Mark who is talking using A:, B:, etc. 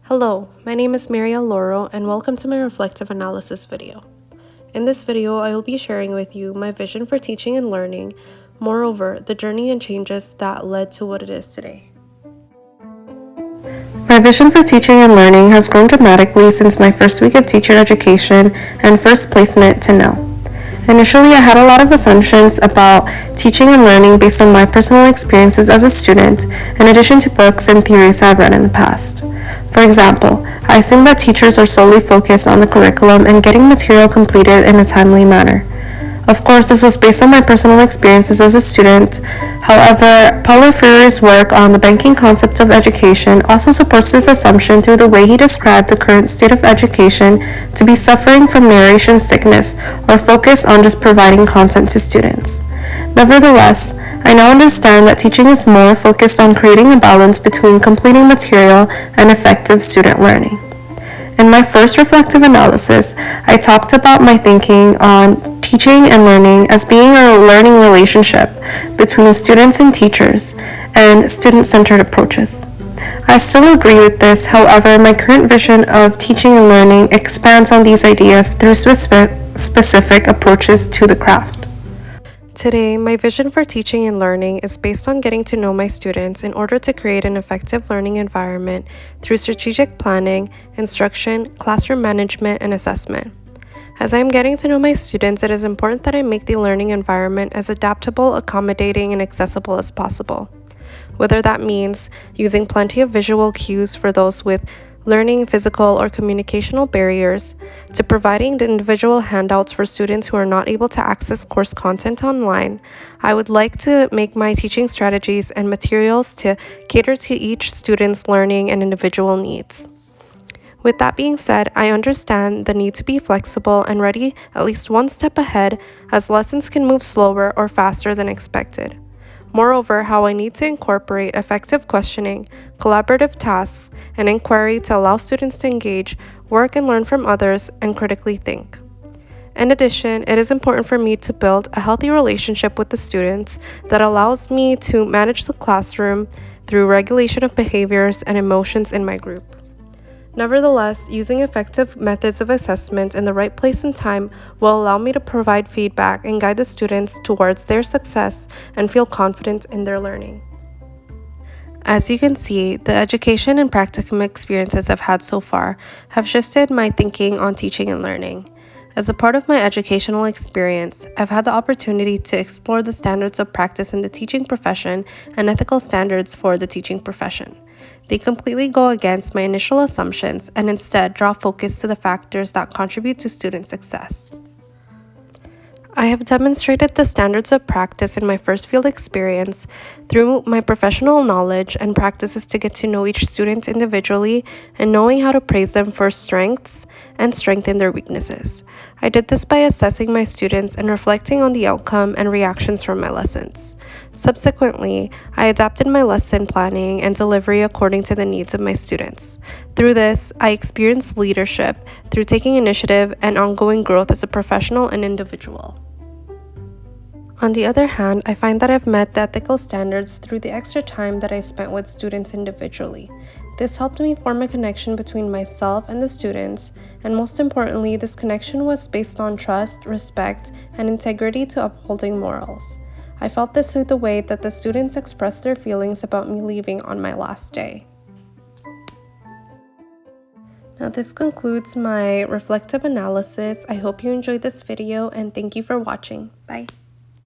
A: Hello, my name is Mariel Loro and welcome to my reflective analysis video. In this video, I will be sharing with you my vision for teaching and learning, moreover, the journey and changes that led to what it is today. My vision for teaching and learning has grown dramatically since my first week of teacher education and first placement to now. Initially, I had a lot of assumptions about teaching and learning based on my personal experiences as a student, in addition to books and theories I've read in the past. For example, I assumed that teachers are solely focused on the curriculum and getting material completed in a timely manner. Of course, this was based on my personal experiences as a student. However, Paulo Freire's work on the banking concept of education also supports this assumption through the way he described the current state of education to be suffering from narration sickness or focus on just providing content to students. Nevertheless, I now understand that teaching is more focused on creating a balance between completing material and effective student learning. In my first reflective analysis, I talked about my thinking on teaching and learning as being a learning relationship between students and teachers and student-centered approaches. I still agree with this, however, my current vision of teaching and learning expands on these ideas through specific approaches to the craft. Today, my vision for teaching and learning is based on getting to know my students in order to create an effective learning environment through strategic planning, instruction, classroom management, and assessment. As I am getting to know my students, it is important that I make the learning environment as adaptable, accommodating, and accessible as possible. Whether that means using plenty of visual cues for those with learning, physical, or communicational barriers, to providing the individual handouts for students who are not able to access course content online, I would like to make my teaching strategies and materials to cater to each student's learning and individual needs. With that being said, I understand the need to be flexible and ready at least one step ahead, as lessons can move slower or faster than expected. Moreover, how I need to incorporate effective questioning, collaborative tasks, and inquiry to allow students to engage, work and learn from others, and critically think. In addition, it is important for me to build a healthy relationship with the students that allows me to manage the classroom through regulation of behaviors and emotions in my group. Nevertheless, using effective methods of assessment in the right place and time will allow me to provide feedback and guide the students towards their success and feel confident in their learning. As you can see, the education and practicum experiences I've had so far have shifted my thinking on teaching and learning. As a part of my educational experience, I've had the opportunity to explore the standards of practice in the teaching profession and ethical standards for the teaching profession. They completely go against my initial assumptions and instead draw focus to the factors that contribute to student success. I have demonstrated the standards of practice in my first field experience through my professional knowledge and practices to get to know each student individually and knowing how to praise them for strengths and strengthen their weaknesses. I did this by assessing my students and reflecting on the outcome and reactions from my lessons. Subsequently, I adapted my lesson planning and delivery according to the needs of my students. Through this, I experienced leadership through taking initiative and ongoing growth as a professional and individual. On the other hand, I find that I've met the ethical standards through the extra time that I spent with students individually. This helped me form a connection between myself and the students, and most importantly, this connection was based on trust, respect, and integrity to upholding morals. I felt this through the way that the students expressed their feelings about me leaving on my last day. Now this concludes my reflective analysis. I hope you enjoyed this video and thank you for watching. Bye.